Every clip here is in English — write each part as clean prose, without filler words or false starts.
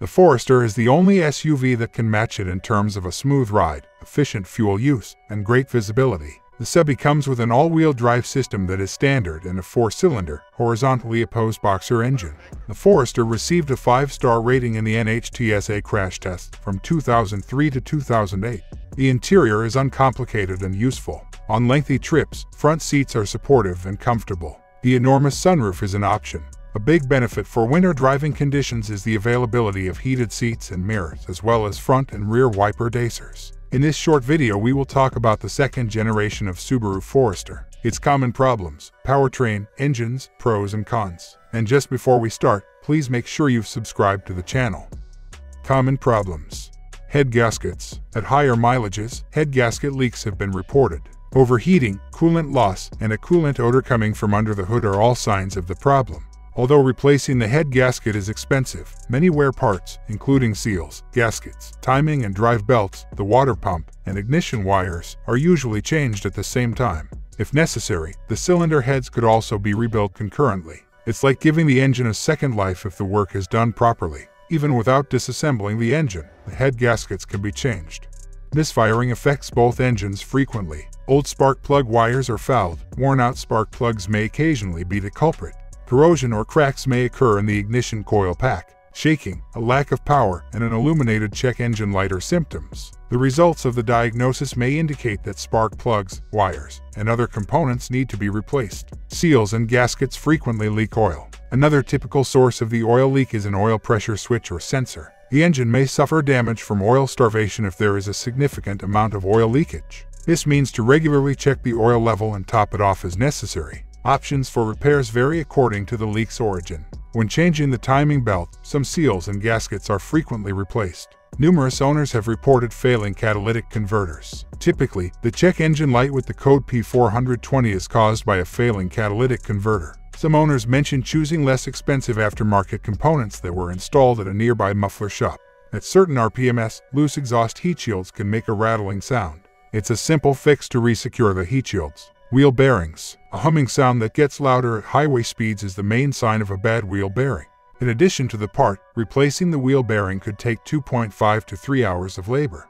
The Forester is the only SUV that can match it in terms of a smooth ride, efficient fuel use, and great visibility. The Subi comes with an all-wheel drive system that is standard and a 4-cylinder, horizontally opposed boxer engine. The Forester received a 5-star rating in the NHTSA crash test from 2003 to 2008. The interior is uncomplicated and useful. On lengthy trips, front seats are supportive and comfortable. The enormous sunroof is an option. A big benefit for winter driving conditions is the availability of heated seats and mirrors, as well as front and rear wiper dacers. In this short video, we will talk about the second generation of Subaru Forester, its common problems, powertrain, engines, pros and cons. And just before we start, please make sure you've subscribed to the channel. Common problems. Head gaskets. At higher mileages, head gasket leaks have been reported. Overheating, coolant loss, and a coolant odor coming from under the hood are all signs of the problem. Although replacing the head gasket is expensive, many wear parts, including seals, gaskets, timing and drive belts, the water pump, and ignition wires, are usually changed at the same time. If necessary, the cylinder heads could also be rebuilt concurrently. It's like giving the engine a second life if the work is done properly. Even without disassembling the engine, the head gaskets can be changed. Misfiring affects both engines frequently. Old spark plug wires are fouled. Worn-out spark plugs may occasionally be the culprit. Corrosion or cracks may occur in the ignition coil pack. Shaking, a lack of power, and an illuminated check engine light are symptoms. The results of the diagnosis may indicate that spark plugs, wires, and other components need to be replaced. Seals and gaskets frequently leak oil. Another typical source of the oil leak is an oil pressure switch or sensor. The engine may suffer damage from oil starvation if there is a significant amount of oil leakage. This means to regularly check the oil level and top it off as necessary. Options for repairs vary according to the leak's origin. When changing the timing belt, some seals and gaskets are frequently replaced. Numerous owners have reported failing catalytic converters. Typically, the check engine light with the code P420 is caused by a failing catalytic converter. Some owners mention choosing less expensive aftermarket components that were installed at a nearby muffler shop. At certain RPMs, loose exhaust heat shields can make a rattling sound. It's a simple fix to resecure the heat shields. Wheel bearings. A humming sound that gets louder at highway speeds is the main sign of a bad wheel bearing. In addition to the part, replacing the wheel bearing could take 2.5 to 3 hours of labor.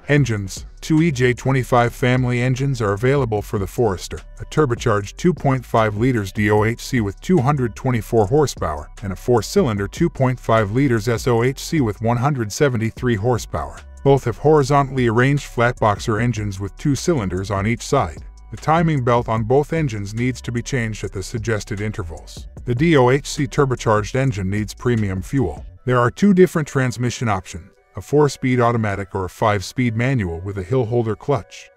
Engines. 2 EJ25 family engines are available for the Forester, a turbocharged 2.5 liters DOHC with 224 horsepower, and a 4-cylinder 2.5 liters SOHC with 173 horsepower. Both have horizontally arranged flat boxer engines with 2 cylinders on each side. The timing belt on both engines needs to be changed at the suggested intervals. The DOHC turbocharged engine needs premium fuel. There are 2 different transmission options, a 4-speed automatic or a 5-speed manual with a hill holder clutch.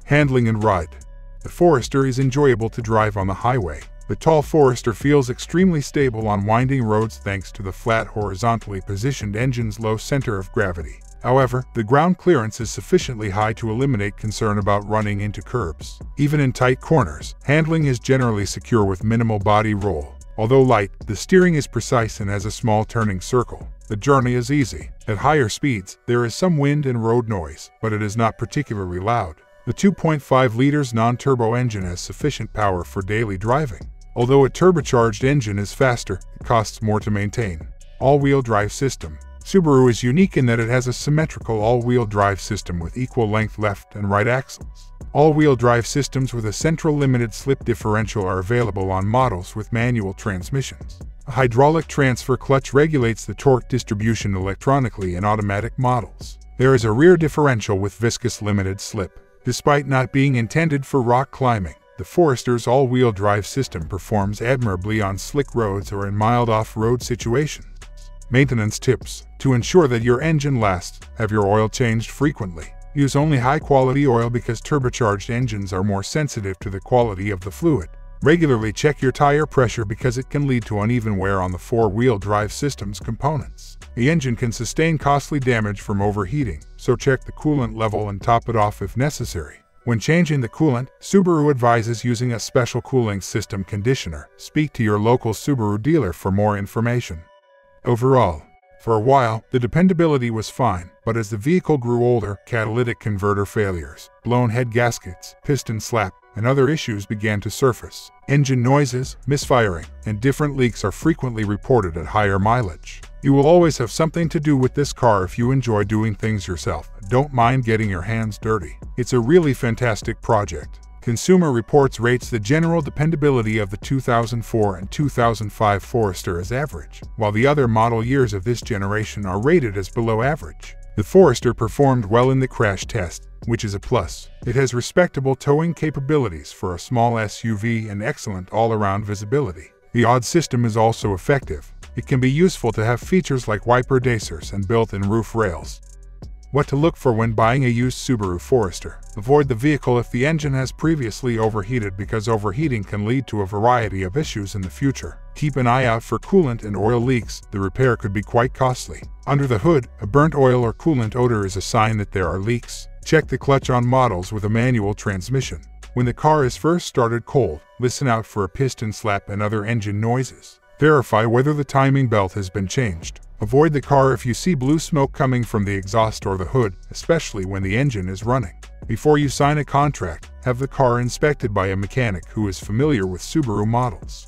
Handling and ride. The Forester is enjoyable to drive on the highway. The tall Forester feels extremely stable on winding roads thanks to the flat horizontally positioned engine's low center of gravity. However, the ground clearance is sufficiently high to eliminate concern about running into curbs. Even in tight corners, handling is generally secure with minimal body roll. Although light, the steering is precise and has a small turning circle. The journey is easy. At higher speeds, there is some wind and road noise, but it is not particularly loud. The 2.5 liters non-turbo engine has sufficient power for daily driving. Although a turbocharged engine is faster, it costs more to maintain. All-wheel drive system. Subaru is unique in that it has a symmetrical all-wheel drive system with equal length left and right axles. All-wheel drive systems with a central limited slip differential are available on models with manual transmissions. A hydraulic transfer clutch regulates the torque distribution electronically in automatic models. There is a rear differential with viscous limited slip. Despite not being intended for rock climbing, the Forester's all-wheel drive system performs admirably on slick roads or in mild off-road situations. Maintenance tips. To ensure that your engine lasts, have your oil changed frequently. Use only high-quality oil because turbocharged engines are more sensitive to the quality of the fluid. Regularly check your tire pressure because it can lead to uneven wear on the four-wheel drive system's components. The engine can sustain costly damage from overheating, so check the coolant level and top it off if necessary. When changing the coolant, Subaru advises using a special cooling system conditioner. Speak to your local Subaru dealer for more information. Overall, for a while, the dependability was fine, but as the vehicle grew older, catalytic converter failures, blown head gaskets, piston slap, and other issues began to surface. Engine noises, misfiring, and different leaks are frequently reported at higher mileage. You will always have something to do with this car if you enjoy doing things yourself. Don't mind getting your hands dirty. It's a really fantastic project. Consumer Reports rates the general dependability of the 2004 and 2005 Forester as average, while the other model years of this generation are rated as below average. The Forester performed well in the crash test, which is a plus. It has respectable towing capabilities for a small SUV and excellent all-around visibility. The AWD system is also effective. It can be useful to have features like wiper dacers and built-in roof rails. What to look for when buying a used Subaru Forester. Avoid the vehicle if the engine has previously overheated, because overheating can lead to a variety of issues in the future. Keep an eye out for coolant and oil leaks. The repair could be quite costly. Under the hood, a burnt oil or coolant odor is a sign that there are leaks. Check the clutch on models with a manual transmission. When the car is first started cold, listen out for a piston slap and other engine noises. Verify whether the timing belt has been changed. Avoid the car if you see blue smoke coming from the exhaust or the hood, especially when the engine is running. Before you sign a contract, have the car inspected by a mechanic who is familiar with Subaru models.